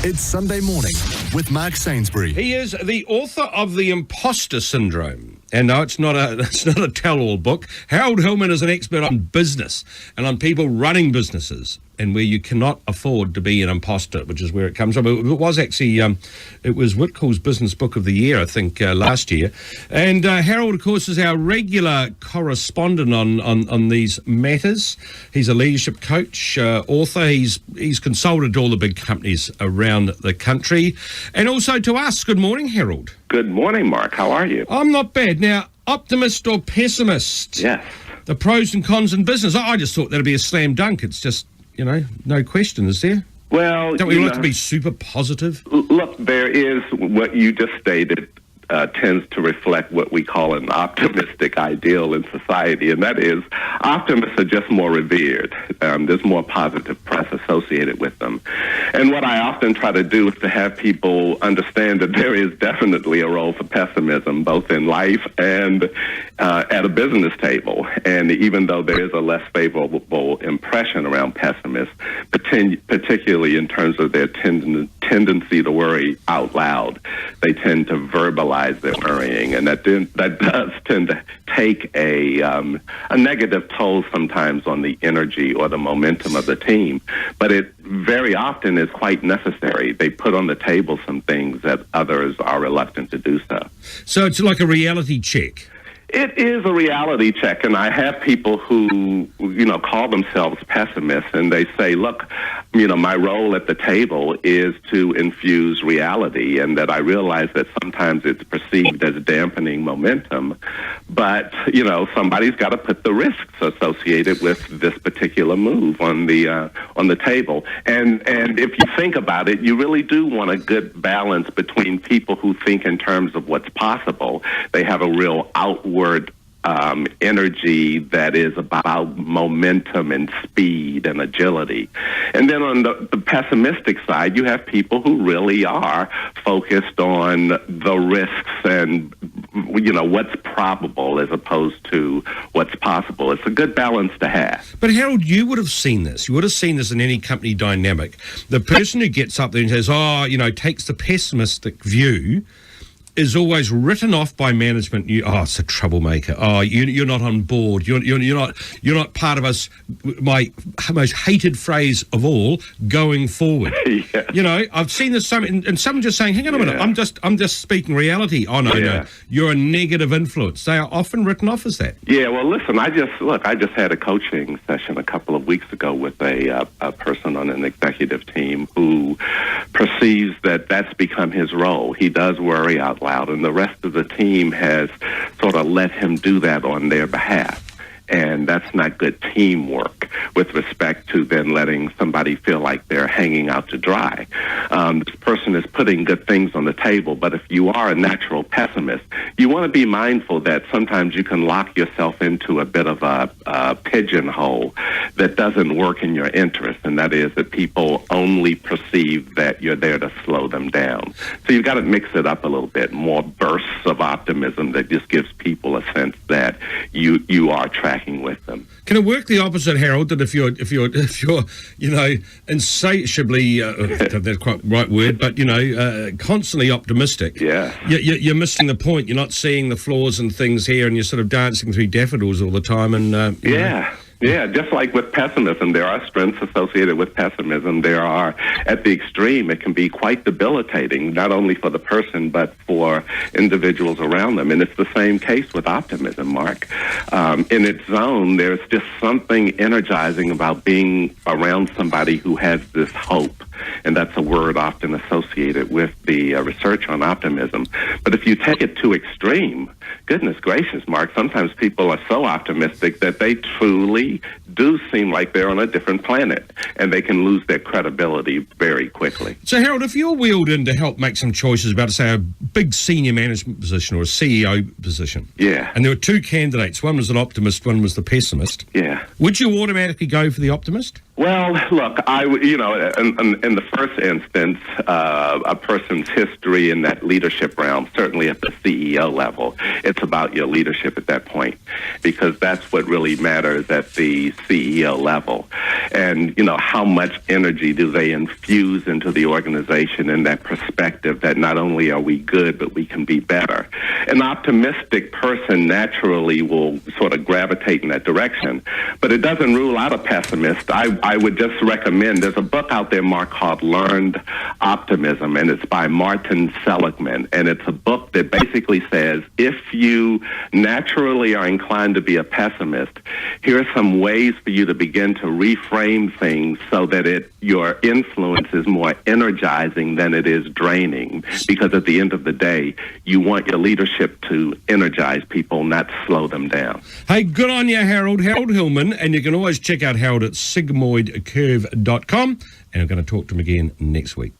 It's Sunday morning with Mark Sainsbury. He is the author of The Imposter Syndrome. And no, it's not a tell-all book. Harold Hillman is an expert on business and on people running businesses and where you cannot afford to be an imposter, which is where it comes from. It was actually, it was Whitcoul's Business Book of the Year, I think, last year. And Harold, of course, is our regular correspondent on these matters. He's a leadership coach, author. He's consulted all the big companies around the country. And also to us. Good morning, Harold. Good morning, Mark. How are you? I'm not bad. Now, optimist or pessimist? Yes. The pros and cons in business. I just thought that'd be a slam dunk. It's just, no question, is there? Well, don't we like to be super positive? Look, there is what you just stated tends to reflect what we call an optimistic ideal in society, and that is optimists are just more revered. There's more positive press associated with them. And what I often try to do is to have people understand that there is definitely a role for pessimism, both in life and at a business table. And even though there is a less favorable impression around pessimists, particularly in terms of their tendency to worry out loud, they tend to verbalize their worrying, and that does tend to take a negative toll sometimes on the energy or the momentum of the team. But it very often is quite necessary. They put on the table some things that others are reluctant to do so. So it's like a reality check. It is a reality check, and I have people who, call themselves pessimists, and they say, look, my role at the table is to infuse reality, and that I realize that sometimes it's perceived as dampening momentum, but, somebody's got to put the risks associated with this particular move on the table. And if you think about it, you really do want a good balance between people who think in terms of what's possible. They have a real outward energy that is about momentum and speed and agility. And then on the pessimistic side, you have people who really are focused on the risks and, what's probable as opposed to what's possible. It's a good balance to have. But Harold, you would have seen this. You would have seen this in any company dynamic. The person who gets up there and says, takes the pessimistic view is always written off by management. It's a troublemaker. You're not on board. You're not part of us. My most hated phrase of all, going forward. Yeah. I've seen this and someone just saying, hang on a minute, I'm just speaking reality. Oh no, you're a negative influence. They are often written off as that. Yeah. Well, listen, I just had a coaching session a couple of weeks ago with a person on an executive team who perceives that that's become his role. He does worry out loud, and the rest of the team has sort of let him do that on their behalf. And that's not good teamwork with respect to then letting somebody feel like they're hanging out to dry. This person is putting good things on the table, but if you are a natural pessimist, you want to be mindful that sometimes you can lock yourself into a bit of a pigeonhole that doesn't work in your interest, and that is that people only perceive that you're there to slow them down. So you've got to mix it up a little bit, more bursts of optimism that just gives people a sense that you are tracking with them. Can it work the opposite, Harold? That if you're insatiably that's quite the right word, but constantly optimistic. Yeah. You're missing the point. You're not seeing the flaws and things here, and you're sort of dancing through daffodils all the time. And Yeah, just like with pessimism, there are strengths associated with pessimism. There are, at the extreme, it can be quite debilitating, not only for the person, but for individuals around them. And it's the same case with optimism, Mark. In its zone, there's just something energizing about being around somebody who has this hope. And that's a word often associated with the research on optimism. But if you take it to extreme, goodness gracious, Mark, sometimes people are so optimistic that they truly do seem like they're on a different planet, and they can lose their credibility very quickly. So, Harold, if you're wheeled in to help make some choices about, say, a big senior management position or a CEO position, and there were two candidates, one was an optimist, one was the pessimist, would you automatically go for the optimist? Well, look, in the first instance, a person's history in that leadership realm, certainly at the CEO level, it's about your leadership at that point, because that's what really matters at the CEO level. And, how much energy do they infuse into the organization in that perspective that not only are we good, but we can be better. An optimistic person naturally will sort of gravitate in that direction, but it doesn't rule out a pessimist. I would just recommend, there's a book out there, Mark, called Learned Optimism, and it's by Martin Seligman. And it's a book that basically says, if you naturally are inclined to be a pessimist, here are some ways for you to begin to reframe things so that your influence is more energizing than it is draining. Because at the end of the day, you want your leadership to energize people, not slow them down. Hey, good on you, Harold. Harold Hillman, and you can always check out Harold at sigmoidcurve.com, and I'm going to talk to him again next week.